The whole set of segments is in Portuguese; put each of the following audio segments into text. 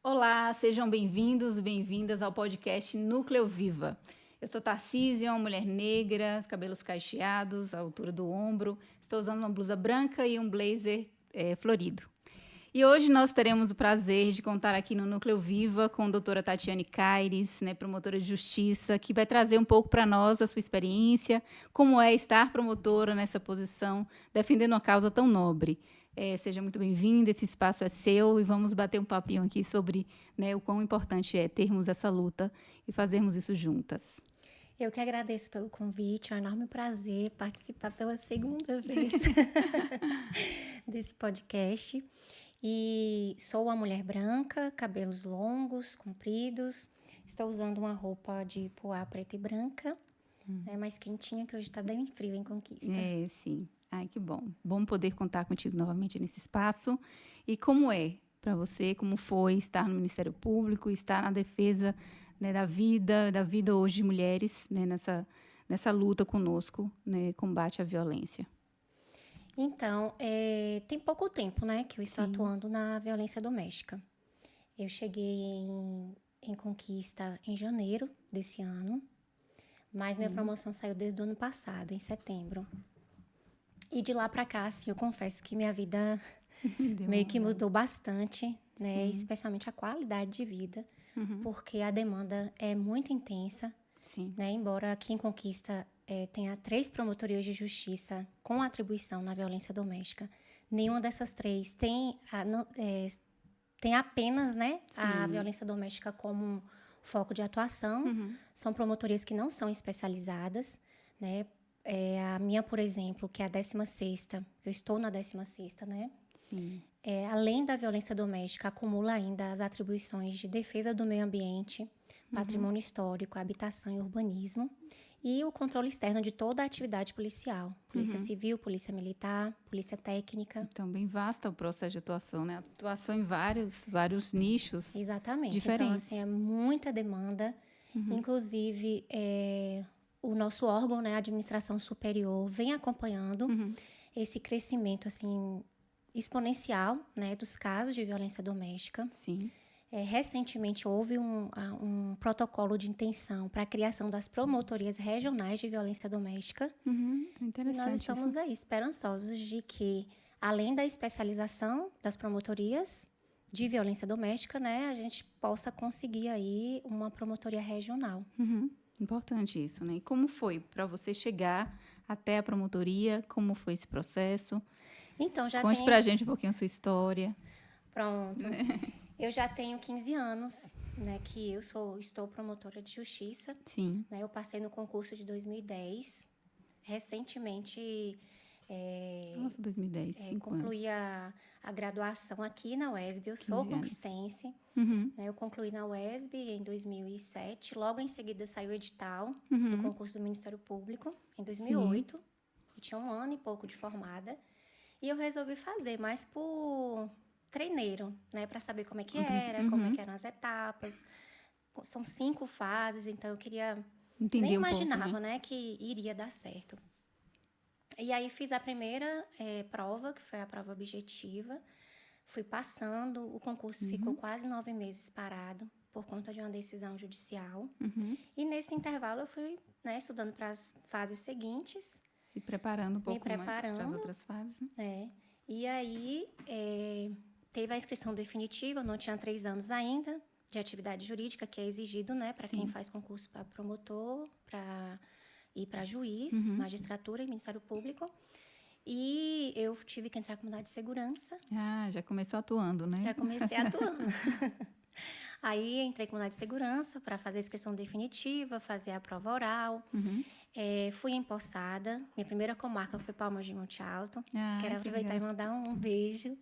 Olá, sejam bem-vindos e bem-vindas ao podcast Núcleo Viva. Eu sou Tarcísia, uma mulher negra, cabelos cacheados, à altura do ombro. Estou usando uma blusa branca e um blazer florido. E hoje nós teremos o prazer de contar aqui no Núcleo Viva com a doutora Tatiane Caires, promotora de justiça, que vai trazer um pouco para nós a sua experiência, como é estar promotora nessa posição, defendendo uma causa tão nobre. Seja muito bem-vinda, esse espaço é seu e vamos bater um papinho aqui sobre o quão importante é termos essa luta e fazermos isso juntas. Eu que agradeço pelo convite, é um enorme prazer participar pela segunda vez desse podcast. E sou uma mulher branca, cabelos longos, compridos, estou usando uma roupa de poá preta e branca, mais quentinha, que hoje está bem frio em Conquista. Sim. Ai, que bom. Bom poder contar contigo novamente nesse espaço. E como é para você, como foi estar no Ministério Público, estar na defesa da vida hoje de mulheres, nessa luta conosco, combate à violência? Então, tem pouco tempo, que eu estou atuando na violência doméstica. Eu cheguei em Conquista em janeiro desse ano, mas minha promoção saiu desde o ano passado, em setembro. E de lá para cá, assim, eu confesso que minha vida meio que mudou bastante, especialmente a qualidade de vida, porque a demanda é muito intensa. Sim. Embora aqui em Conquista tenha 3 promotorias de justiça com atribuição na violência doméstica, nenhuma dessas 3 tem apenas a violência doméstica como foco de atuação. São promotorias que não são especializadas, a minha, por exemplo, que é a 16ª, eu estou na 16ª, Sim. Além da violência doméstica, acumula ainda as atribuições de defesa do meio ambiente, patrimônio histórico, habitação e urbanismo, e o controle externo de toda a atividade policial, polícia civil, polícia militar, polícia técnica. Então, bem vasta o processo de atuação, Atuação em vários nichos. Exatamente. Diferentes. Então, assim, é muita demanda. Inclusive, o nosso órgão, a administração superior, vem acompanhando esse crescimento, assim, exponencial, dos casos de violência doméstica. Sim. Recentemente houve um protocolo de intenção para a criação das promotorias regionais de violência doméstica. Interessante. E nós estamos aí esperançosos de que, além da especialização das promotorias de violência doméstica, a gente possa conseguir aí uma promotoria regional. Importante isso, E como foi para você chegar até a promotoria? Como foi esse processo? Então, Conte pra gente um pouquinho a sua história. Pronto. Eu já tenho 15 anos, que eu estou promotora de justiça. Sim. Eu passei no concurso de 2010. Recentemente, Nossa, 2010, 5 anos. concluí a graduação aqui na UESB. Eu sou conquistense. Eu concluí na UESB em 2007. Logo em seguida saiu o edital do concurso do Ministério Público, em 2008. Sim. Eu tinha 1 ano e pouco de formada. E eu resolvi fazer, mas por treineiro, para saber como é que era, como é que eram as etapas. São 5 fases, então eu queria... Entender nem um imaginava, pouco, que iria dar certo. E aí fiz a primeira prova, que foi a prova objetiva. Fui passando, o concurso ficou quase 9 meses parado, por conta de uma decisão judicial. E nesse intervalo eu fui estudando para as fases seguintes. Se preparando um pouco mais para as outras fases. E aí, teve a inscrição definitiva, não tinha 3 anos ainda, de atividade jurídica, que é exigido, para quem faz concurso para promotor, para ir para juiz, magistratura e Ministério Público. E eu tive que entrar com unidade de segurança. Já começou atuando, Já comecei atuando. Aí entrei com unidade de segurança para fazer a inscrição definitiva, fazer a prova oral. Fui empossada. Minha primeira comarca foi Palmas de Monte Alto. Quero aproveitar e mandar um beijo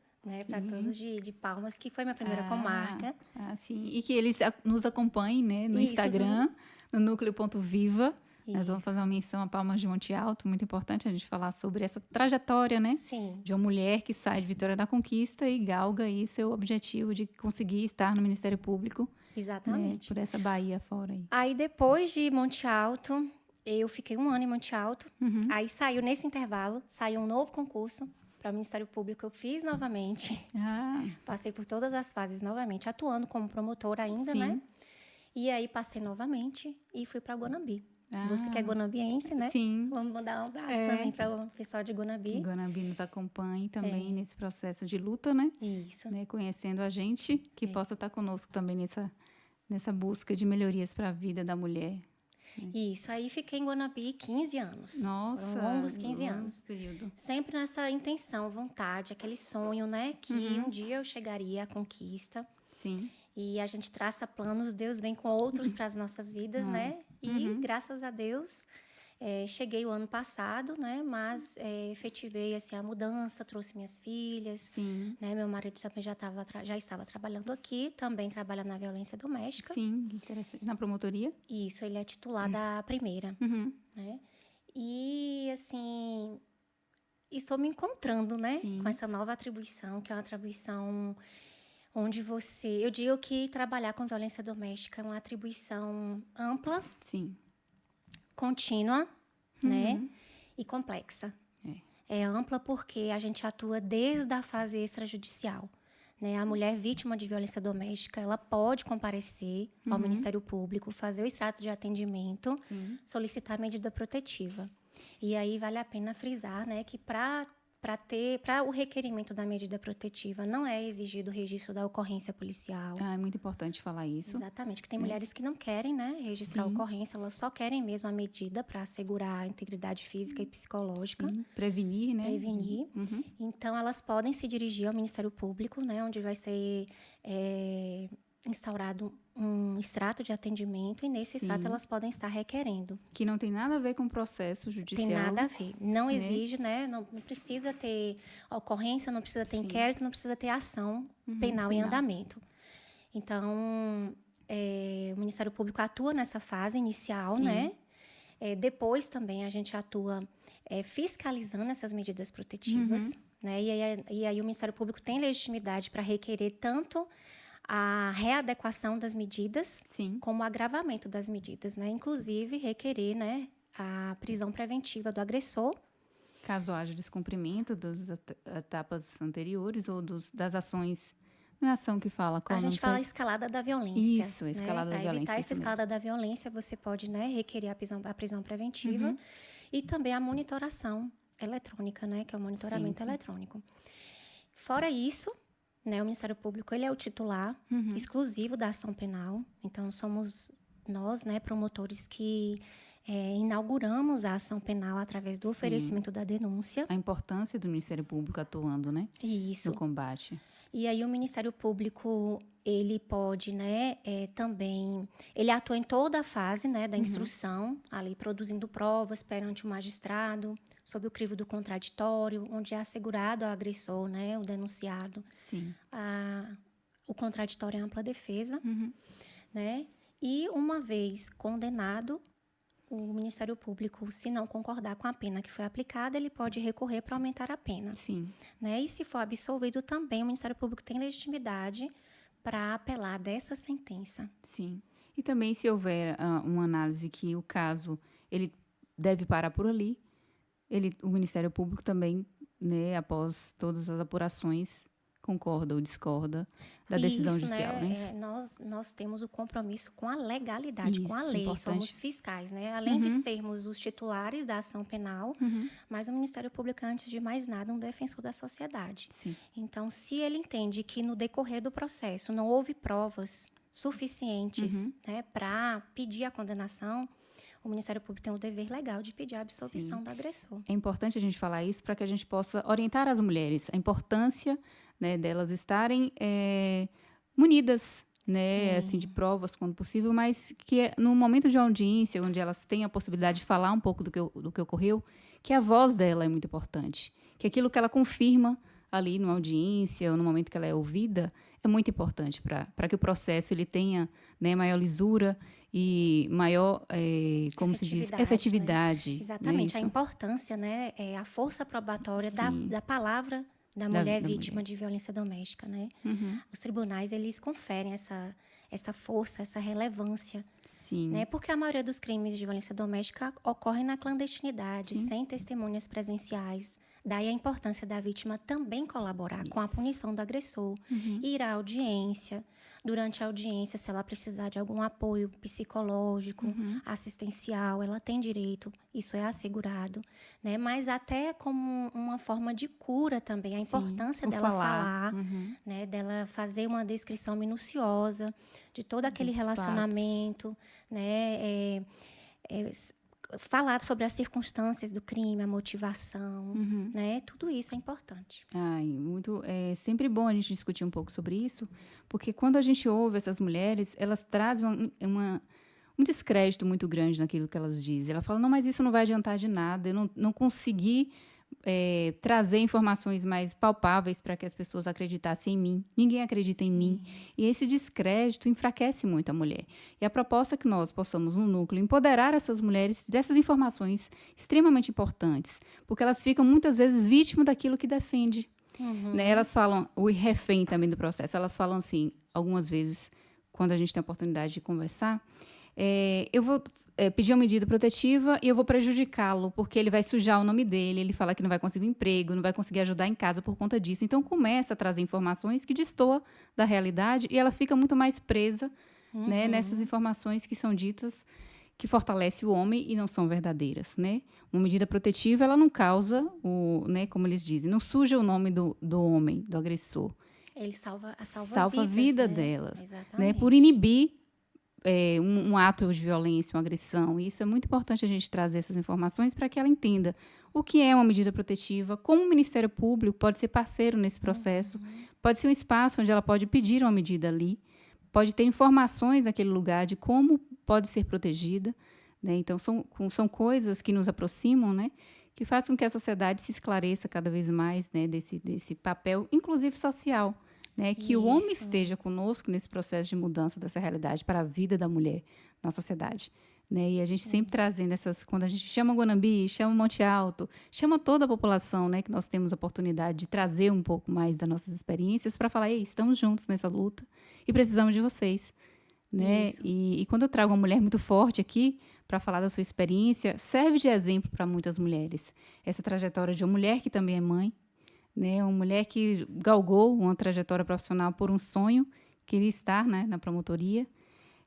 para todos de Palmas, que foi minha primeira comarca. Sim. E que eles nos acompanhem no Instagram, no núcleo.viva. Nós vamos fazer uma menção a Palmas de Monte Alto, muito importante a gente falar sobre essa trajetória, Sim. de uma mulher que sai de Vitória da Conquista e galga aí seu objetivo de conseguir estar no Ministério Público. Exatamente. Por essa Bahia fora aí. Aí, depois de Monte Alto, eu fiquei 1 ano em Monte Alto. Aí nesse intervalo, saiu um novo concurso para o Ministério Público, eu fiz novamente. Ah, Passei por todas as fases novamente, atuando como promotora ainda, sim. né? E aí passei novamente e fui para Guanambi. Você que é Ah, guanambiense, né? sim. Vamos mandar um abraço também para o pessoal de Guanambi. Guanambi nos acompanhe também É. nesse processo de luta, né? Isso. Né? Conhecendo a gente, que É. possa estar conosco também nessa busca de melhorias para a vida da mulher. Isso. Aí fiquei em Guanambi 15 anos. Nossa, Foram longos 15 longo anos. período. Sempre nessa intenção, vontade, aquele sonho, né? Que um dia eu chegaria à conquista. Sim. E a gente traça planos, Deus vem com outros para as nossas vidas, né? E graças a Deus, cheguei o ano passado, né? Mas efetivei assim, a mudança, trouxe minhas filhas. Sim. Né? Meu marido também já estava trabalhando aqui, também trabalha na violência doméstica. Sim, interessante. Na promotoria? Isso, ele é titular da primeira, Uhum. né? E, assim, estou me encontrando, né? Sim. Com essa nova atribuição, que é uma atribuição onde eu digo que trabalhar com violência doméstica é uma atribuição ampla, Sim. contínua, né? E complexa. É ampla porque a gente atua desde a fase extrajudicial. Né? A mulher vítima de violência doméstica, ela pode comparecer ao Ministério Público, fazer o extrato de atendimento, Sim. solicitar medida protetiva. E aí vale a pena frisar, né, que para o requerimento da medida protetiva não é exigido o registro da ocorrência policial. Ah, é muito importante falar isso. Exatamente, que tem mulheres que não querem, né, registrar a Sim. ocorrência, elas só querem mesmo a medida para assegurar a integridade física e psicológica. Sim. Prevenir, né? Prevenir. Então, elas podem se dirigir ao Ministério Público, né, onde vai ser instaurado um extrato de atendimento e nesse extrato elas podem estar requerendo. Que não tem nada a ver com o processo judicial. Tem nada a ver. Não exige, né? Não precisa ter ocorrência, não precisa ter inquérito, não precisa ter ação penal em andamento. Então, o Ministério Público atua nessa fase inicial, né? Depois também a gente atua fiscalizando essas medidas protetivas, né? E aí o Ministério Público tem legitimidade para requerer tanto a readequação das medidas, como o agravamento das medidas, né? Inclusive, requerer, né, a prisão preventiva do agressor. Caso haja descumprimento das etapas anteriores ou das ações. Não é ação que fala? Qual a gente fala escalada da violência. Isso, a escalada da violência. Para evitar essa escalada da violência, você pode, né, requerer a prisão preventiva e também a monitoração eletrônica, né, que é o monitoramento eletrônico. Fora isso, né, o Ministério Público ele é o titular exclusivo da ação penal. Então, somos nós, né, promotores que inauguramos a ação penal através do oferecimento da denúncia. A importância do Ministério Público atuando, né? Isso. No combate. E aí o Ministério Público, ele pode, né, também... Ele atua em toda a fase, né, da instrução, ali produzindo provas perante o magistrado, sob o crivo do contraditório, onde é assegurado ao agressor, né, o denunciado. Sim. O contraditório é ampla defesa, né? E uma vez condenado, o Ministério Público, se não concordar com a pena que foi aplicada, ele pode recorrer para aumentar a pena. Sim. Né? E se for absolvido também, o Ministério Público tem legitimidade para apelar dessa sentença. Sim. E também se houver uma análise que o caso ele deve parar por ali, o Ministério Público também, né, após todas as apurações, concorda ou discorda da decisão judicial, né? Nós temos o compromisso com a legalidade, com a lei. Importante. Somos fiscais, né? Além de sermos os titulares da ação penal, mas o Ministério Público é, antes de mais nada, um defensor da sociedade. Sim. Então, se ele entende que no decorrer do processo não houve provas suficientes, né, para pedir a condenação, o Ministério Público tem o dever legal de pedir a absolvição do agressor. É importante a gente falar isso para que a gente possa orientar as mulheres. A importância, né, delas estarem munidas, né, assim, de provas quando possível, mas que no momento de audiência, onde elas têm a possibilidade de falar um pouco do que ocorreu, que a voz dela é muito importante. Que aquilo que ela confirma ali numa audiência ou no momento que ela é ouvida é muito importante para que o processo ele tenha, né, maior lisura e maior, como se diz, efetividade. Né? Exatamente, né, a importância, né, a força probatória da palavra da mulher vítima de violência doméstica, né? Os tribunais, eles conferem essa força, essa relevância, Sim. né? Porque a maioria dos crimes de violência doméstica ocorrem na clandestinidade, sem testemunhas presenciais. Daí a importância da vítima também colaborar com a punição do agressor, ir à audiência. Durante a audiência, se ela precisar de algum apoio psicológico, assistencial, ela tem direito, isso é assegurado, né? Mas até como uma forma de cura também, a importância dela falar, né? Dela fazer uma descrição minuciosa de todo aquele relacionamento, né? Falar sobre as circunstâncias do crime, a motivação, né? Tudo isso é importante. É sempre bom a gente discutir um pouco sobre isso, porque quando a gente ouve essas mulheres, elas trazem um descrédito muito grande naquilo que elas dizem. Ela fala, não, mas isso não vai adiantar de nada, eu não consegui trazer informações mais palpáveis para que as pessoas acreditassem em mim. Ninguém acredita em mim. E esse descrédito enfraquece muito a mulher. E a proposta é que nós possamos, no núcleo, empoderar essas mulheres dessas informações extremamente importantes, porque elas ficam muitas vezes vítimas daquilo que defende. Né? Elas falam, o refém também do processo, elas falam assim, algumas vezes, quando a gente tem a oportunidade de conversar, eu vou pedir uma medida protetiva e eu vou prejudicá-lo, porque ele vai sujar o nome dele, ele fala que não vai conseguir um emprego, não vai conseguir ajudar em casa por conta disso. Então, começa a trazer informações que destoam da realidade e ela fica muito mais presa, né, nessas informações que são ditas, que fortalecem o homem e não são verdadeiras. Né? Uma medida protetiva, ela não causa, né, como eles dizem, não suja o nome do homem, do agressor. Ele salva a vida, né? delas. Exatamente. Né, por inibir um ato de violência, uma agressão. E isso é muito importante a gente trazer essas informações para que ela entenda o que é uma medida protetiva, como o Ministério Público pode ser parceiro nesse processo, pode ser um espaço onde ela pode pedir uma medida ali, pode ter informações naquele lugar de como pode ser protegida. Né? Então, são coisas que nos aproximam, né? Que fazem com que a sociedade se esclareça cada vez mais, né? desse papel, inclusive social. Né, que o homem esteja conosco nesse processo de mudança dessa realidade para a vida da mulher na sociedade. Né? E a gente sempre trazendo quando a gente chama Guanambi, chama Monte Alto, chama toda a população, né, que nós temos a oportunidade de trazer um pouco mais das nossas experiências para falar, ei, estamos juntos nessa luta e precisamos de vocês. Né? E quando eu trago uma mulher muito forte aqui para falar da sua experiência, serve de exemplo para muitas mulheres. Essa trajetória de uma mulher que também é mãe, né, uma mulher que galgou uma trajetória profissional por um sonho, queria estar, né, na promotoria,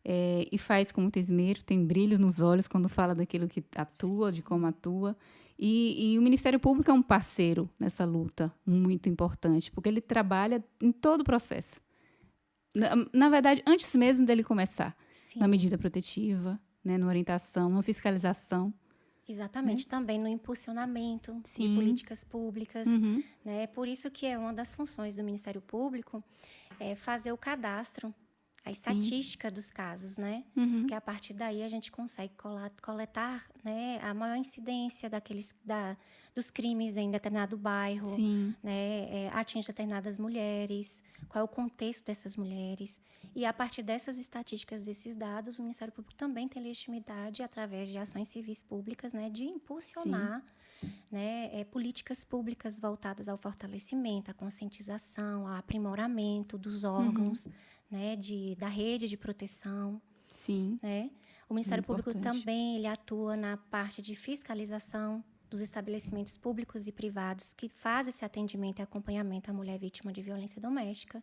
e faz com muito esmero, tem brilho nos olhos quando fala daquilo que atua, de como atua. E o Ministério Público é um parceiro nessa luta muito importante, porque ele trabalha em todo o processo. Na verdade, antes mesmo dele começar, na medida protetiva, né, na orientação, na fiscalização. Exatamente, também no impulsionamento de políticas públicas. Né? Por isso que é uma das funções do Ministério Público fazer o cadastro, a estatística dos casos, né? Porque a partir daí a gente consegue coletar, né, a maior incidência dos crimes em determinado bairro, né, atinge determinadas mulheres, qual é o contexto dessas mulheres. E a partir dessas estatísticas, desses dados, o Ministério Público também tem legitimidade, através de ações civis públicas, né, de impulsionar, né, políticas públicas voltadas ao fortalecimento, à conscientização, ao aprimoramento dos órgãos, né, da rede de proteção. Né? O Ministério Público também ele atua na parte de fiscalização dos estabelecimentos públicos e privados que fazem esse atendimento e acompanhamento à mulher vítima de violência doméstica.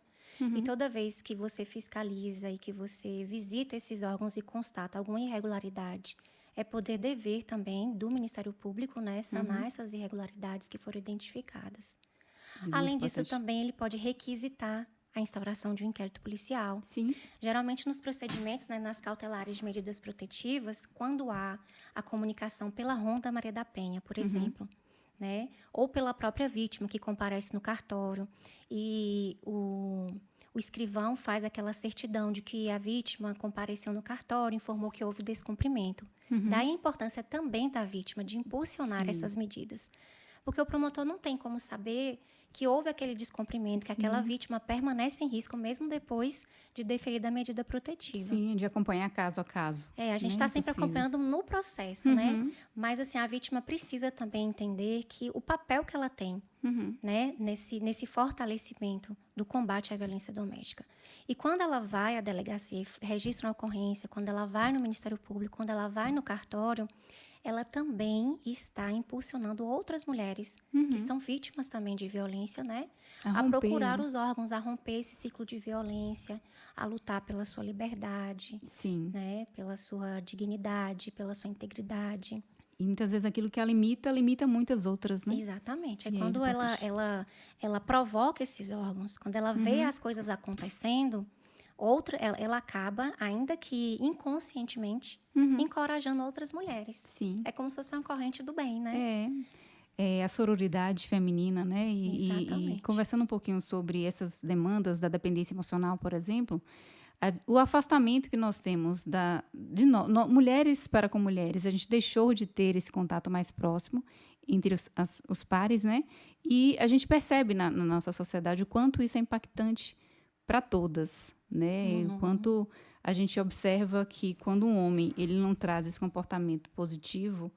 E toda vez que você fiscaliza e que você visita esses órgãos e constata alguma irregularidade, é poder dever também do Ministério Público, né, sanar essas irregularidades que foram identificadas. Além disso, também ele pode requisitar a instauração de um inquérito policial. Geralmente nos procedimentos, né, nas cautelares de medidas protetivas, quando há a comunicação pela Ronda Maria da Penha, por exemplo, né, ou pela própria vítima que comparece no cartório e o escrivão faz aquela certidão de que a vítima compareceu no cartório, informou que houve descumprimento. Daí a importância também da vítima de impulsionar essas medidas. Porque o promotor não tem como saber que houve aquele descumprimento, que Sim. aquela vítima permanece em risco mesmo depois de deferida a medida protetiva. Sim, de acompanhar caso a caso. A gente Né? está sempre Impossível. acompanhando no processo, né? Mas, assim, a vítima precisa também entender que o papel que ela tem, né? Nesse fortalecimento do combate à violência doméstica. E quando ela vai à delegacia, registra uma ocorrência, quando ela vai no Ministério Público, quando ela vai no cartório, ela também está impulsionando outras mulheres que são vítimas também de violência, né? A procurar os órgãos, a romper esse ciclo de violência, a lutar pela sua liberdade, Sim. né? Pela sua dignidade, pela sua integridade. E muitas vezes aquilo que ela limita muitas outras, né? Exatamente. É E aí, quando ela provoca esses órgãos, quando ela vê as coisas acontecendo, ela acaba, ainda que inconscientemente, encorajando outras mulheres. Sim. É como se fosse uma corrente do bem, né? É a sororidade feminina, né? Exatamente. E conversando um pouquinho sobre essas demandas da dependência emocional, por exemplo, o afastamento que nós temos mulheres para com mulheres, a gente deixou de ter esse contato mais próximo entre os pares, né? E a gente percebe na nossa sociedade o quanto isso é impactante para todas, né? O quanto a gente observa que quando um homem ele não traz esse comportamento positivo,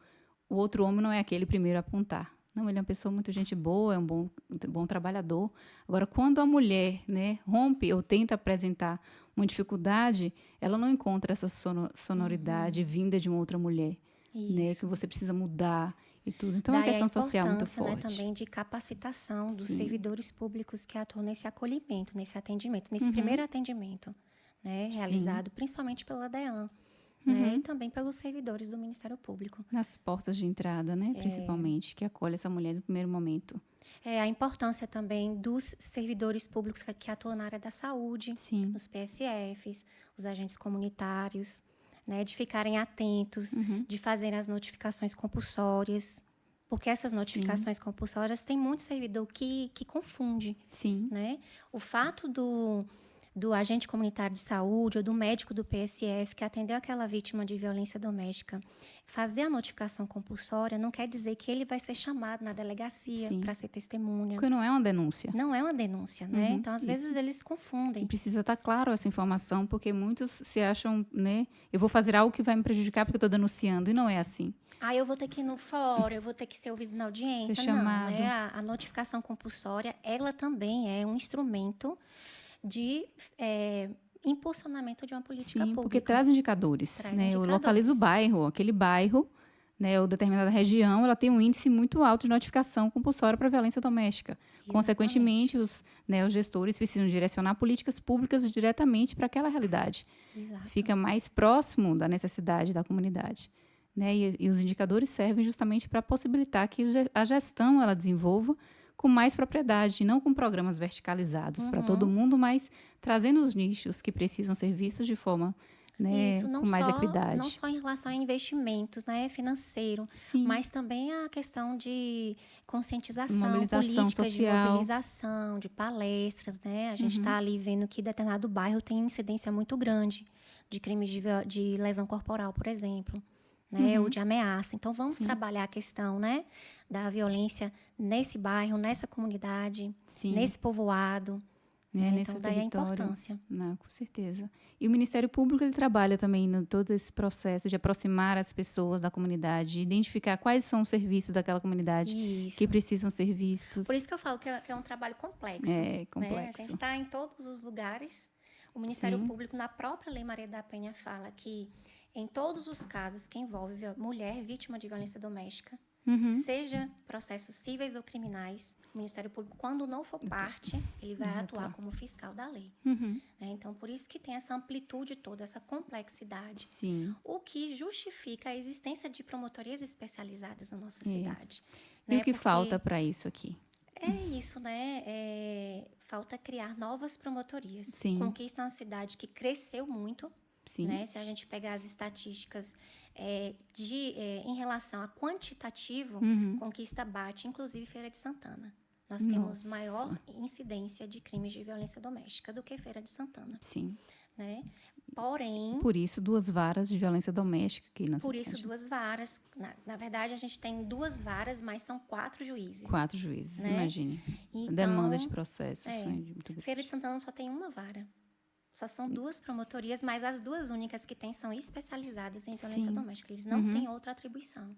o outro homem não é aquele primeiro a apontar. Não, ele é uma pessoa muito gente boa, é um bom trabalhador. Agora, quando a mulher, né, rompe ou tenta apresentar uma dificuldade, ela não encontra essa sonoridade vinda de uma outra mulher, né, que você precisa mudar e tudo. Então, é uma questão social muito forte. Né, também de capacitação dos servidores públicos que atuam nesse acolhimento, nesse atendimento, nesse primeiro atendimento, né, realizado principalmente pela DEAN. Né, e também pelos servidores do Ministério Público. Nas portas de entrada, né, principalmente, que acolhe essa mulher no primeiro momento. A importância também dos servidores públicos que atuam na área da saúde, nos PSFs, os agentes comunitários, né, de ficarem atentos, de fazerem as notificações compulsórias, porque essas notificações compulsórias tem muito servidor que confunde. Né? O fato do agente comunitário de saúde ou do médico do PSF que atendeu aquela vítima de violência doméstica fazer a notificação compulsória não quer dizer que ele vai ser chamado na delegacia para ser testemunha. Porque não é uma denúncia. Não é uma denúncia, né? Então, às vezes, eles confundem. E precisa estar claro essa informação, porque muitos se acham, né? Eu vou fazer algo que vai me prejudicar porque eu estou denunciando, e não é assim. Eu vou ter que ir no fórum, eu vou ter que ser ouvido na audiência. Ser chamado. Não, né? A notificação compulsória, ela também é um instrumento de impulsionamento de uma política pública. Porque traz indicadores. Né? Eu localizo o bairro, aquele bairro, né, ou determinada região, ela tem um índice muito alto de notificação compulsória para violência doméstica. Exatamente. Consequentemente, os gestores precisam direcionar políticas públicas diretamente para aquela realidade. Exato. Fica mais próximo da necessidade da comunidade. Né? E os indicadores servem justamente para possibilitar que a gestão ela desenvolva com mais propriedade, não com programas verticalizados para todo mundo, mas trazendo os nichos que precisam ser vistos de forma, né, com mais equidade. Não só em relação a investimentos, né, financeiro, mas também a questão de conscientização, políticas social. De mobilização, de palestras, né? A gente está ali vendo que determinado bairro tem incidência muito grande de crimes de lesão corporal, por exemplo. Né, ou de ameaça. Então, vamos trabalhar a questão, né, da violência nesse bairro, nessa comunidade, nesse povoado. Né? Então, daí a importância. Não, com certeza. E o Ministério Público ele trabalha também em todo esse processo de aproximar as pessoas da comunidade, identificar quais são os serviços daquela comunidade que precisam ser vistos. Por isso que eu falo que é um trabalho complexo. É complexo. Né? A gente está em todos os lugares. O Ministério Público, na própria Lei Maria da Penha, fala que em todos os casos que envolvem mulher vítima de violência doméstica, seja processos cíveis ou criminais, o Ministério Público, quando não for parte, ele vai atuar como fiscal da lei. Então, por isso que tem essa amplitude toda, essa complexidade. O que justifica a existência de promotorias especializadas na nossa cidade. E o que falta para isso aqui? É isso, né? Falta criar novas promotorias. Conquista é uma cidade que cresceu muito. Né? Se a gente pegar as estatísticas em relação a quantitativo, Conquista bate, inclusive Feira de Santana. Nós temos maior incidência de crimes de violência doméstica do que Feira de Santana. né? Porém, Por isso, 2 varas de violência doméstica aqui na por isso cidade. 2 varas. Na verdade, a gente tem 2 varas, mas são 4 juízes. 4 juízes, né? imagine. Então, Demanda de processos, é, muito grande. Feira de Santana só tem 1 vara. Só são 2 promotorias, mas as 2 únicas que tem são especializadas em violência Sim. doméstica. Eles não têm outra atribuição.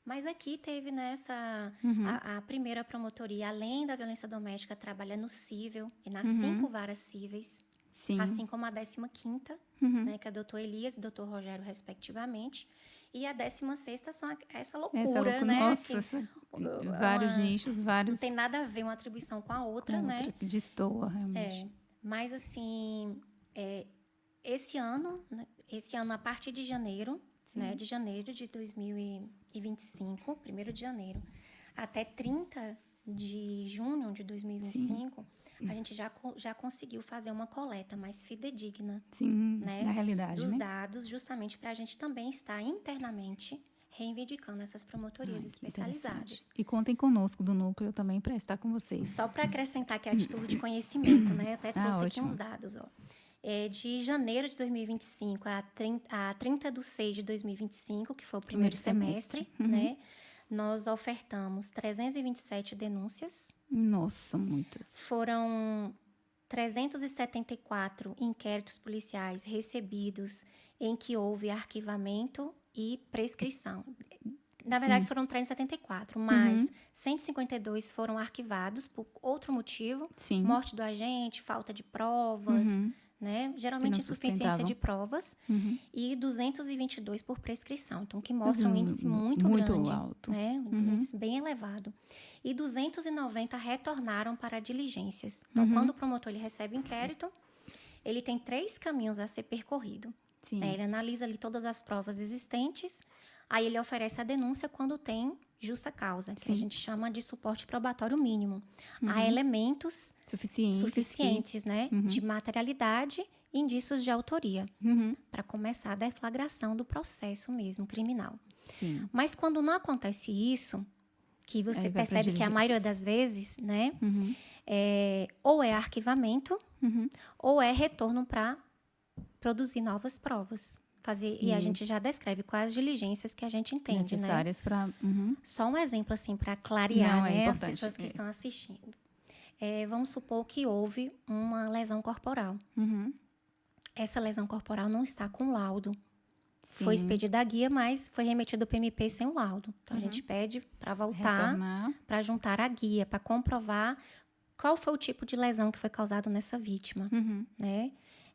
Mas aqui teve nessa... A primeira promotoria, além da violência doméstica, trabalha no cível e nas 5 varas cíveis. Sim. Assim como a 15ª, né, que é o doutor Elias e o doutor Rogério, respectivamente. E a 16ª são essa loucura, né? Nossa, vários nichos, vários... Não tem nada a ver uma atribuição com a outra, com né? outra que destoa, realmente. Mas, assim, esse ano, a partir de janeiro, né, de janeiro de 2025, 1º de janeiro, até 30 de junho de 2025, a gente já conseguiu fazer uma coleta mais fidedigna, Sim, né, da realidade, dos né? dados, justamente para a gente também estar internamente reivindicando essas promotorias especializadas. E contem conosco do núcleo também para estar com vocês. Só para acrescentar que é a título de conhecimento, né? Eu até trouxe aqui ótimo. uns dados, ó. De janeiro de 2025 a 30/6 de 2025, que foi o primeiro semestre, né? Nós ofertamos 327 denúncias. Nossa, muitas. Foram 374 inquéritos policiais recebidos em que houve arquivamento e prescrição. Na verdade, foram 374, mas 152 foram arquivados por outro motivo. Sim. Morte do agente, falta de provas, né? Geralmente insuficiência de provas. E 222 por prescrição. Então, que mostra um índice muito grande. Alto. Né? Um índice bem elevado. E 290 retornaram para diligências. Então, quando o promotor ele recebe inquérito, ele tem 3 caminhos a ser percorrido. Né? Ele analisa ali todas as provas existentes, aí ele oferece a denúncia quando tem justa causa, que a gente chama de suporte probatório mínimo. Há elementos suficientes, né, de materialidade e indícios de autoria, para começar a deflagração do processo mesmo criminal. Sim. Mas quando não acontece isso, que você percebe que a maioria das vezes, né, ou é arquivamento, ou é retorno para produzir novas provas. E a gente já descreve quais as diligências que a gente entende, necessárias, né? Para... Só um exemplo, assim, para clarear, né, as importante. pessoas que estão assistindo. Vamos supor que houve uma lesão corporal. Essa lesão corporal não está com laudo. Sim. Foi expedida a guia, mas foi remetido ao PMP sem o laudo. Então, a gente pede para voltar, para juntar a guia, para comprovar qual foi o tipo de lesão que foi causado nessa vítima, né?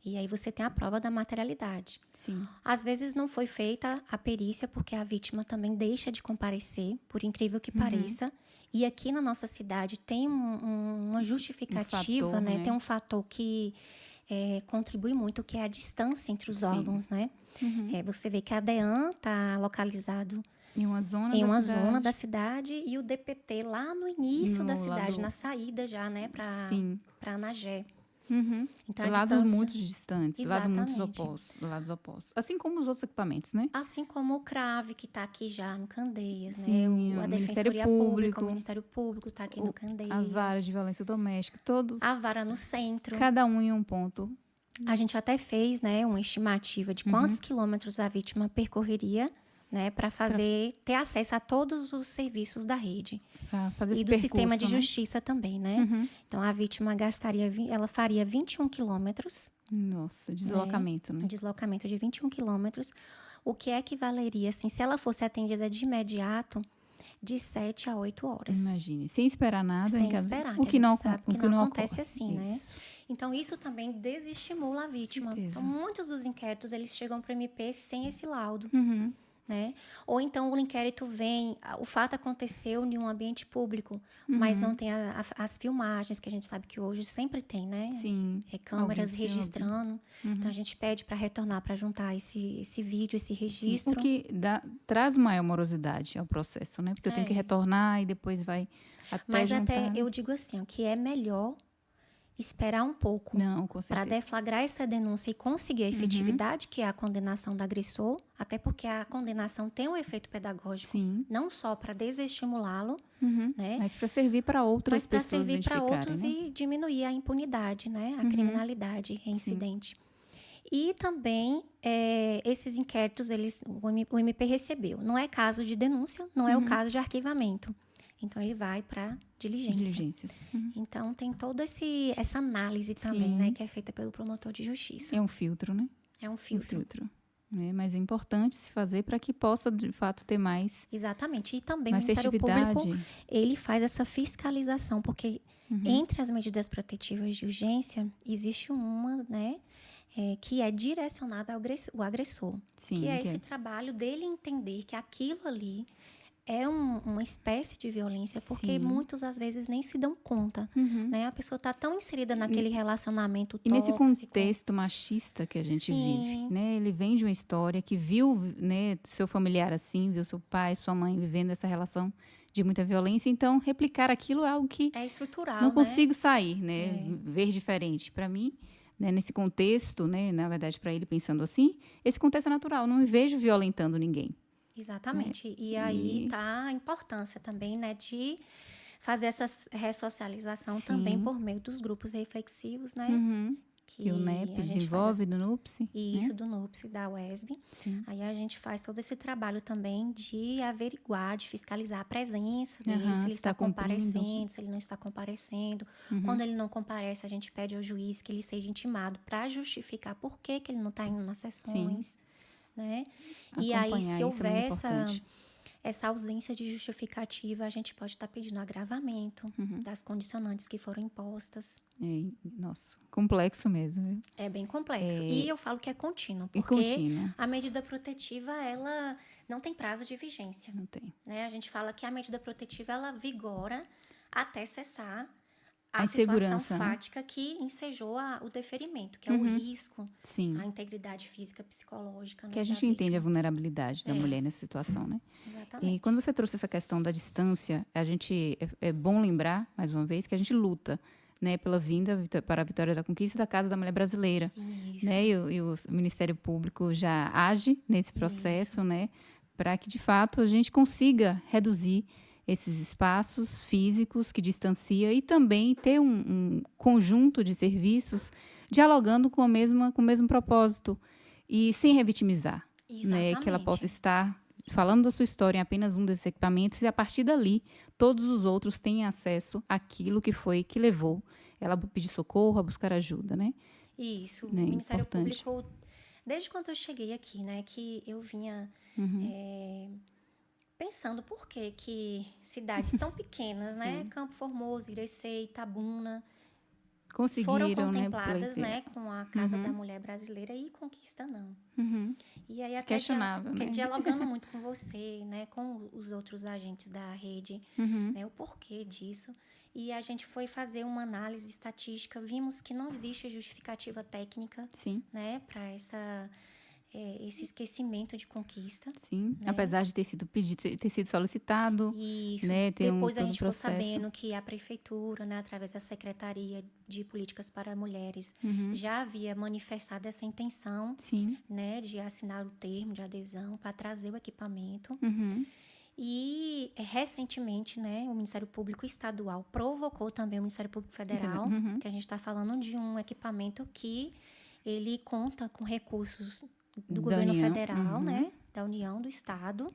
E aí você tem a prova da materialidade. Sim. Às vezes não foi feita a perícia porque a vítima também deixa de comparecer, por incrível que pareça. E aqui na nossa cidade tem uma justificativa, fator, né? Tem um fator que contribui muito, que é a distância entre os órgãos, né? Você vê que a DEAN está localizado em uma zona da cidade e o DPT lá no início da cidade, na saída já, né? Para Anagé. Então, lados muito distantes, Exatamente. lados opostos. Assim como os outros equipamentos, né? Assim como o CRAV, que está aqui já no Candeias, Sim, né? A Defensoria Pública, o Ministério Público está aqui no Candeias. A vara de violência doméstica, todos. A vara no centro. Cada um em um ponto. A gente até fez, né, uma estimativa de quantos quilômetros a vítima percorreria, né, para ter acesso a todos os serviços da rede. Fazer esse e do percurso, sistema de justiça também, né? Então, a vítima ela faria 21 quilômetros. Nossa, deslocamento, né? Um deslocamento de 21 quilômetros, o que equivaleria, assim, se ela fosse atendida de imediato, de 7 a 8 horas. Imagine, sem esperar nada. Sem esperar, o que não acontece ocorre. assim, né? Então, isso também desestimula a vítima. Então, muitos dos inquéritos, eles chegam para o MP sem esse laudo. Né? Ou então o inquérito vem, o fato aconteceu em um ambiente público, mas não tem as filmagens, que a gente sabe que hoje sempre tem, né? Sim. Câmeras registrando. Então a gente pede para retornar, para juntar esse vídeo, esse registro. Sim, o que traz maior morosidade ao processo, né? Porque eu tenho que retornar e depois vai até Mas juntar. até eu digo assim, que é melhor esperar um pouco para deflagrar essa denúncia e conseguir a efetividade, que é a condenação do agressor, até porque a condenação tem um efeito pedagógico, não só para desestimulá-lo, né? Mas para servir para outras pessoas servir para outros, né? e diminuir a impunidade, né? A criminalidade reincidente. E também esses inquéritos, o MP recebeu. Não é caso de denúncia, não é o caso de arquivamento. Então, ele vai para diligência. Diligências. Então, tem toda essa análise também, né, que é feita pelo promotor de justiça. É um filtro, né? É um filtro. Mas é importante se fazer para que possa, de fato, ter mais. Exatamente. E também mais o Ministério festividade. Público, ele faz essa fiscalização, porque entre as medidas protetivas de urgência, existe uma, né, que é direcionada ao agressor. Sim, que é esse trabalho dele entender que aquilo ali é uma espécie de violência, porque muitos, às vezes, nem se dão conta. Né? A pessoa está tão inserida naquele relacionamento tóxico. E nesse contexto machista que a gente vive, né? Ele vem de uma história que viu, né, seu familiar assim, viu seu pai, sua mãe vivendo essa relação de muita violência. Então, replicar aquilo é algo que é estrutural, não consigo sair, né? Ver diferente. Para mim, né, nesse contexto, né, na verdade, para ele pensando assim, esse contexto é natural. Não me vejo violentando ninguém. Exatamente. E aí está a importância também, né, de fazer essa ressocialização também por meio dos grupos reflexivos, né? Que o NEP desenvolve do NUPSE. Isso, do NUPSE, da UESB. Sim. Aí a gente faz todo esse trabalho também de averiguar, de fiscalizar a presença dele, se ele está comparecendo, se ele não está comparecendo. Quando ele não comparece, a gente pede ao juiz que ele seja intimado para justificar por que ele não está indo nas sessões. Né? E aí, se houver essa ausência de justificativa, a gente pode estar pedindo agravamento das condicionantes que foram impostas. Nossa, complexo mesmo. Viu? É bem complexo. E eu falo que é contínuo, porque a medida protetiva, ela não tem prazo de vigência. Não tem. Né? A gente fala que a medida protetiva, ela vigora até cessar a situação fática, né, que ensejou o deferimento, que é o risco, a integridade física, psicológica. Que a gente entende a vulnerabilidade da mulher nessa situação, né? Exatamente. E quando você trouxe essa questão da distância, é bom lembrar, mais uma vez, que a gente luta, né, pela vinda para a vitória da conquista da Casa da Mulher Brasileira. Isso. Né? E o Ministério Público já age nesse processo, né, para que, de fato, a gente consiga reduzir esses espaços físicos que distancia e também ter um conjunto de serviços dialogando com o mesmo propósito e sem revitimizar. Né? Que ela possa estar falando da sua história em apenas um desses equipamentos e, a partir dali, todos os outros têm acesso àquilo que levou ela a pedir socorro, a buscar ajuda, né? Isso. Né? O Ministério Público, desde quando eu cheguei aqui, né, que eu vinha pensando por que cidades tão pequenas, né, Campo Formoso, Irecê, Itabuna, foram contempladas, né, com a Casa da Mulher Brasileira e Conquista não. E aí até dialogando muito com você, né, com os outros agentes da rede, né, o porquê disso. E a gente foi fazer uma análise estatística, vimos que não existe justificativa técnica, né, para esse esquecimento de conquista. Sim, né? Apesar de ter sido solicitado. Isso. Né? Depois a gente ficou sabendo que a prefeitura, né, através da Secretaria de Políticas para Mulheres, já havia manifestado essa intenção, né, de assinar o termo de adesão para trazer o equipamento. E recentemente, né, o Ministério Público Estadual provocou também o Ministério Público Federal, que a gente está falando de um equipamento que ele conta com recursos do governo federal, né, da União, do Estado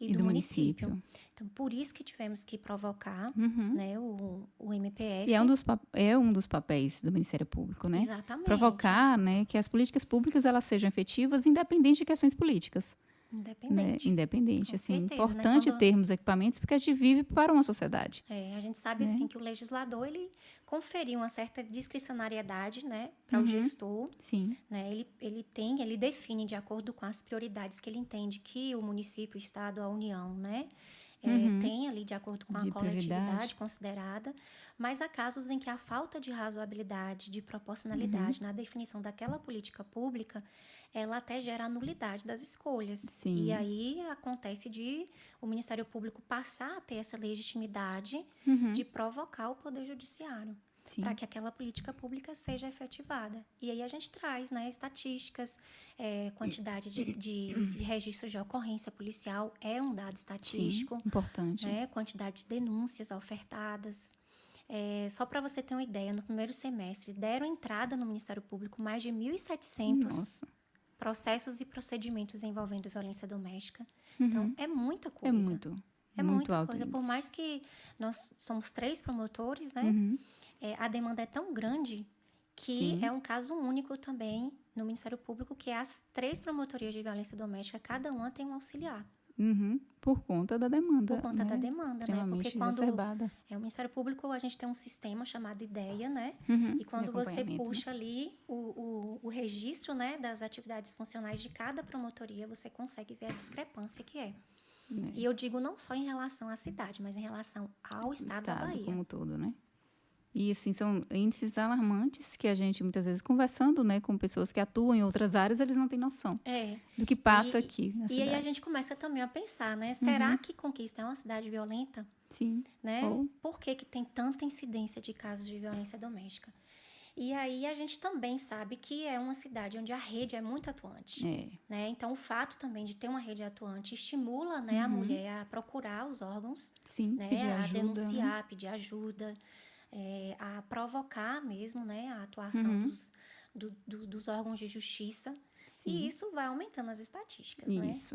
e do município. Então, por isso que tivemos que provocar, né, o MPF. E é um dos papéis do Ministério Público, né? Exatamente. Provocar, né, que as políticas públicas elas sejam efetivas, independente de questões políticas. Independente. Né? Independente, com assim, certeza, importante né? termos equipamentos porque a gente vive para uma sociedade. A gente sabe, assim, que o legislador, ele conferiu uma certa discricionariedade, né, para o gestor. Sim. Né? Ele define de acordo com as prioridades que ele entende que o município, o estado, a União, né, tem ali de acordo com a coletividade considerada, mas há casos em que a falta de razoabilidade, de proporcionalidade na definição daquela política pública, ela até gera a nulidade das escolhas. Sim. E aí acontece de o Ministério Público passar a ter essa legitimidade de provocar o Poder Judiciário para que aquela política pública seja efetivada. E aí a gente traz, né, estatísticas, quantidade de registros de ocorrência policial é um dado estatístico. Sim, importante. Né, quantidade de denúncias ofertadas, Só para você ter uma ideia, no primeiro semestre deram entrada no Ministério Público mais de 1.700 Nossa. processos e procedimentos envolvendo violência doméstica. Uhum. Então, é muita É coisa. muito muita alto coisa. índice. Por mais que nós somos 3 promotores, né? Uhum. A demanda é tão grande que Sim. é um caso único também no Ministério Público, que as 3 promotorias de violência doméstica, cada uma tem um auxiliar. Uhum. Por conta da demanda. Por conta da demanda, né? Extremamente Porque quando exacerbada. o Ministério Público, a gente tem um sistema chamado IDEA, né? Uhum. E quando De você acompanhamento, puxa ali o registro, né, das atividades funcionais de cada promotoria, você consegue ver a discrepância que é. né? E eu digo não só em relação à cidade, mas em relação ao estado da Bahia. Como um todo, né? E, assim, são índices alarmantes que a gente, muitas vezes, conversando, né, com pessoas que atuam em outras áreas, eles não têm noção do que passa aqui na cidade. E aí a gente começa também a pensar, né? Será que Conquista é uma cidade violenta? Sim. Né? Por que tem tanta incidência de casos de violência doméstica? E aí a gente também sabe que é uma cidade onde a rede é muito atuante. Né? Então, o fato também de ter uma rede atuante estimula, né, a mulher a procurar os órgãos, Sim, né, pedir a ajuda, denunciar, né? pedir ajuda, a provocar mesmo, né, a atuação dos órgãos de justiça. Sim. E isso vai aumentando as estatísticas, Isso,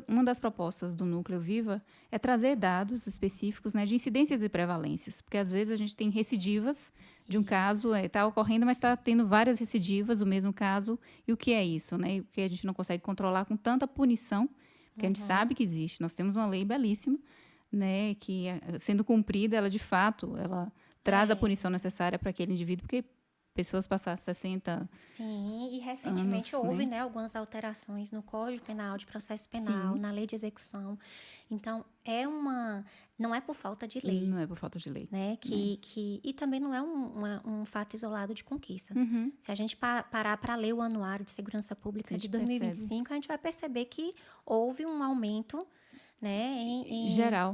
uma das propostas do Núcleo Viva é trazer dados específicos, né, de incidências e prevalências, porque às vezes a gente tem recidivas de um caso, está ocorrendo, mas está tendo várias recidivas do mesmo caso, e o que é isso, né? E o que a gente não consegue controlar com tanta punição, porque a gente sabe que existe. Nós temos uma lei belíssima, né, que sendo cumprida, ela de fato, ela traz a punição necessária para aquele indivíduo, porque pessoas passar 60 Sim, e recentemente houve, né, algumas alterações no Código Penal, de Processo Penal, na Lei de Execução. Então, não é por falta de lei. Não é por falta de lei. Né? E também não é um fato isolado de Conquista. Se a gente parar para ler o Anuário de Segurança Pública de 2025, a gente vai perceber que houve um aumento, né, em geral,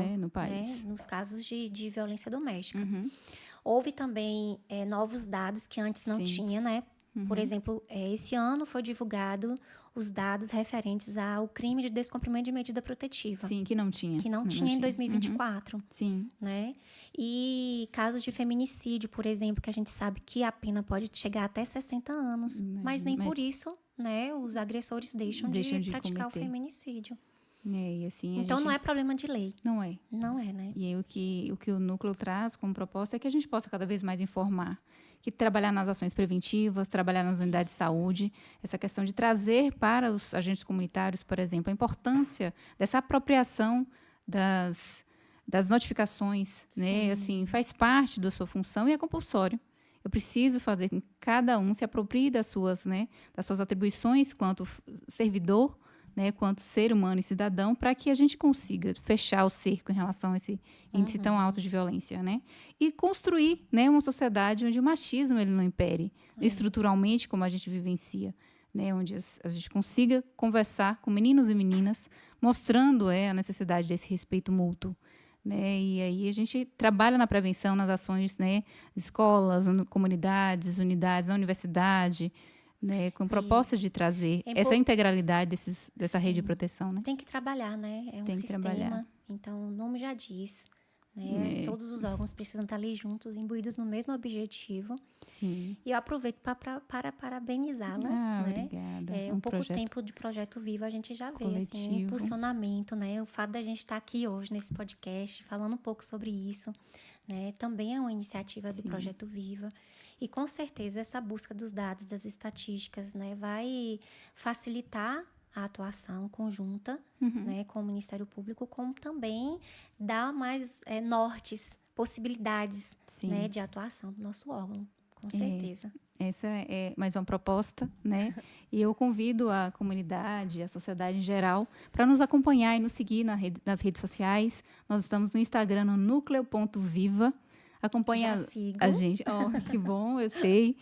né, no país. Né, nos casos de violência doméstica. Houve também novos dados que antes não tinha, né? Por exemplo, esse ano foi divulgado os dados referentes ao crime de descumprimento de medida protetiva. Sim, que não tinha. Que não tinha em 2024. Sim. Né? E casos de feminicídio, por exemplo, que a gente sabe que a pena pode chegar até 60 anos. Mas nem por isso, né, os agressores deixam de praticar o feminicídio. E assim, então, não é problema de lei. Não é. Não é, né? E aí, o que o Núcleo traz como proposta é que a gente possa cada vez mais informar, que trabalhar nas ações preventivas, trabalhar nas unidades de saúde, essa questão de trazer para os agentes comunitários, por exemplo, a importância dessa apropriação das notificações, né? Assim, faz parte da sua função e é compulsório. Eu preciso fazer com que cada um se aproprie das suas atribuições quanto servidor, né, quanto ser humano e cidadão, para que a gente consiga fechar o cerco em relação a esse índice tão alto de violência, né? E construir, né, uma sociedade onde o machismo ele não impere estruturalmente como a gente vivencia, né? Onde a gente consiga conversar com meninos e meninas, mostrando a necessidade desse respeito mútuo. Né? E aí a gente trabalha na prevenção, nas ações, né, escolas, comunidades, unidades, na universidade, né, com proposta de trazer essa integralidade dessa rede de proteção, né? Tem que trabalhar, né? É um sistema. Então, o nome já diz, né? Todos os órgãos precisam estar ali juntos, imbuídos no mesmo objetivo. Sim. E eu aproveito para parabenizá-la, né? Obrigada. Um pouco tempo de Projeto Viva, a gente já vê assim, um impulsionamento, né? O fato da gente estar aqui hoje nesse podcast, falando um pouco sobre isso, né? Também é uma iniciativa do Projeto Viva. E com certeza essa busca dos dados, das estatísticas, né, vai facilitar a atuação conjunta, né, com o Ministério Público, como também dar mais nortes, possibilidades, né, de atuação do nosso órgão, com certeza. Essa é mais uma proposta, né? E eu convido a comunidade, a sociedade em geral, para nos acompanhar e nos seguir nas redes sociais. Nós estamos no Instagram, no núcleo.viva. Acompanha a gente. Que bom, eu sei.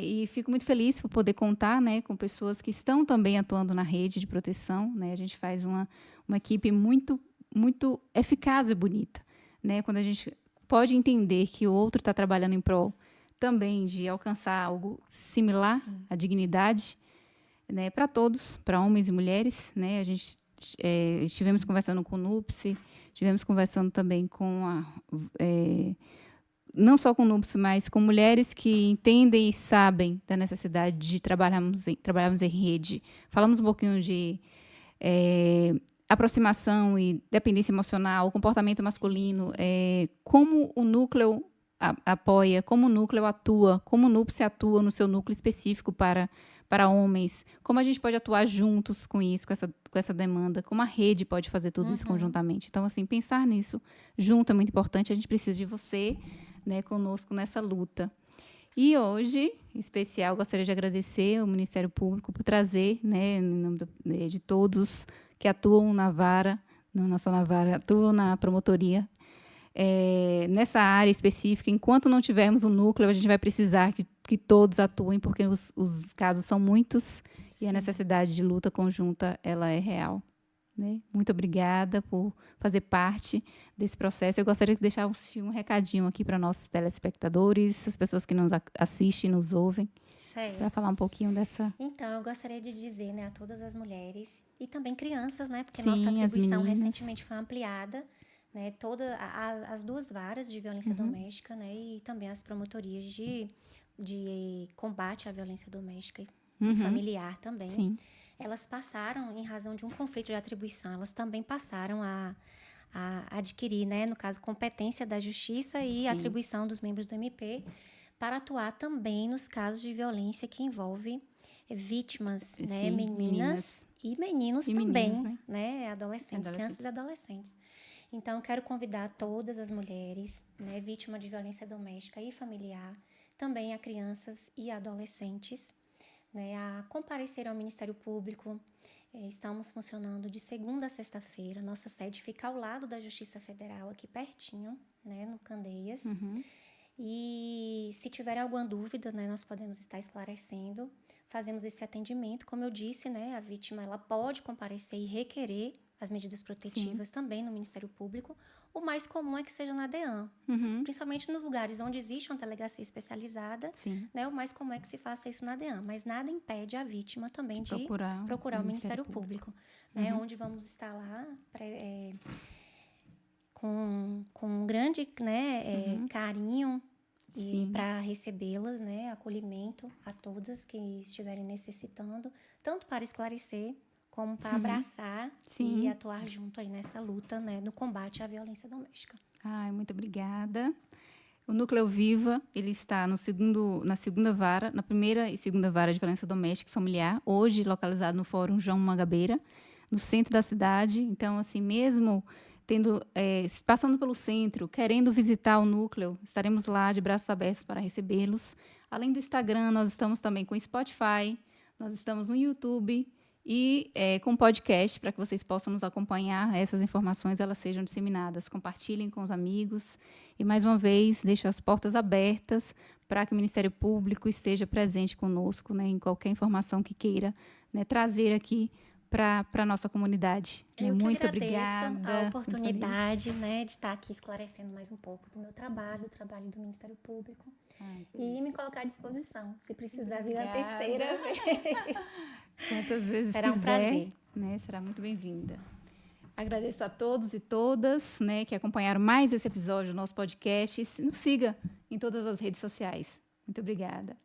E fico muito feliz por poder contar, né, com pessoas que estão também atuando na rede de proteção. Né? A gente faz uma equipe muito, muito eficaz e bonita. Né? Quando a gente pode entender que o outro está trabalhando em prol também de alcançar algo similar à dignidade, né, para todos, para homens e mulheres. Né? A gente estivemos conversando com o NUPSE, estivemos conversando também com não só com o NUPSE, mas com mulheres que entendem e sabem da necessidade de trabalharmos em rede. Falamos um pouquinho de aproximação e dependência emocional, comportamento masculino, como o núcleo apoia, como o núcleo atua, como o NUPSE atua no seu núcleo específico para homens, como a gente pode atuar juntos com isso, com essa demanda, como a rede pode fazer tudo isso conjuntamente. Então, assim, pensar nisso junto é muito importante, a gente precisa de você, né, conosco nessa luta. E hoje, em especial, gostaria de agradecer ao Ministério Público por trazer, né, em nome de todos que atuam na vara, não só na vara, atuam na promotoria, nessa área específica. Enquanto não tivermos um núcleo, a gente vai precisar que todos atuem, porque os casos são muitos. Sim. E a necessidade de luta conjunta, ela é real. Né? Muito obrigada por fazer parte desse processo. Eu gostaria de deixar um recadinho aqui para nossos telespectadores, as pessoas que nos assistem, nos ouvem, para falar um pouquinho dessa... Então, eu gostaria de dizer, né, a todas as mulheres e também crianças, né, porque Sim, nossa atribuição recentemente foi ampliada, né, as 2 varas de violência doméstica, né, e também as promotorias de combate à violência doméstica e familiar também. Sim. Elas passaram, em razão de um conflito de atribuição, elas também passaram a adquirir, né, no caso, competência da justiça e Sim. atribuição dos membros do MP para atuar também nos casos de violência que envolve vítimas, né, Sim, meninas e meninos também, meninos, né, adolescentes, crianças e adolescentes. Então, eu quero convidar todas as mulheres, né, vítimas de violência doméstica e familiar, também a crianças e adolescentes, né, a comparecer ao Ministério Público. Estamos funcionando de segunda a sexta-feira. Nossa sede fica ao lado da Justiça Federal, aqui pertinho, né, no Candeias. E se tiver alguma dúvida, né, nós podemos estar esclarecendo. Fazemos esse atendimento. Como eu disse, né, a vítima ela pode comparecer e requerer as medidas protetivas. Sim. Também no Ministério Público. O mais comum é que seja na DEAN, principalmente nos lugares onde existe uma delegacia especializada, né, o mais comum é que se faça isso na DEAN, mas nada impede a vítima também de procurar o Ministério Público, né, onde vamos estar lá com um grande, né, carinho para recebê-las, né, acolhimento a todas que estiverem necessitando, tanto para esclarecer como para abraçar e atuar junto aí nessa luta, né, no combate à violência doméstica. Muito obrigada. O Núcleo Viva, ele está na segunda vara, na primeira e segunda vara de violência doméstica e familiar, hoje localizado no Fórum João Mangabeira, no centro da cidade. Então, assim, mesmo passando pelo centro, querendo visitar o núcleo, estaremos lá de braços abertos para recebê-los. Além do Instagram, nós estamos também com o Spotify, nós estamos no YouTube, e com podcast, para que vocês possam nos acompanhar, essas informações elas sejam disseminadas. Compartilhem com os amigos. E, mais uma vez, deixo as portas abertas para que o Ministério Público esteja presente conosco, né, em qualquer informação que queira, né, trazer aqui para a nossa comunidade. Muito obrigada. A oportunidade, né, de estar aqui esclarecendo mais um pouco do meu trabalho, o trabalho do Ministério Público. E me colocar à disposição, se precisar vir a terceira vez. Quantas vezes será um prazer. Né, será muito bem-vinda. Agradeço a todos e todas, né, que acompanharam mais esse episódio do nosso podcast. Nos siga em todas as redes sociais. Muito obrigada.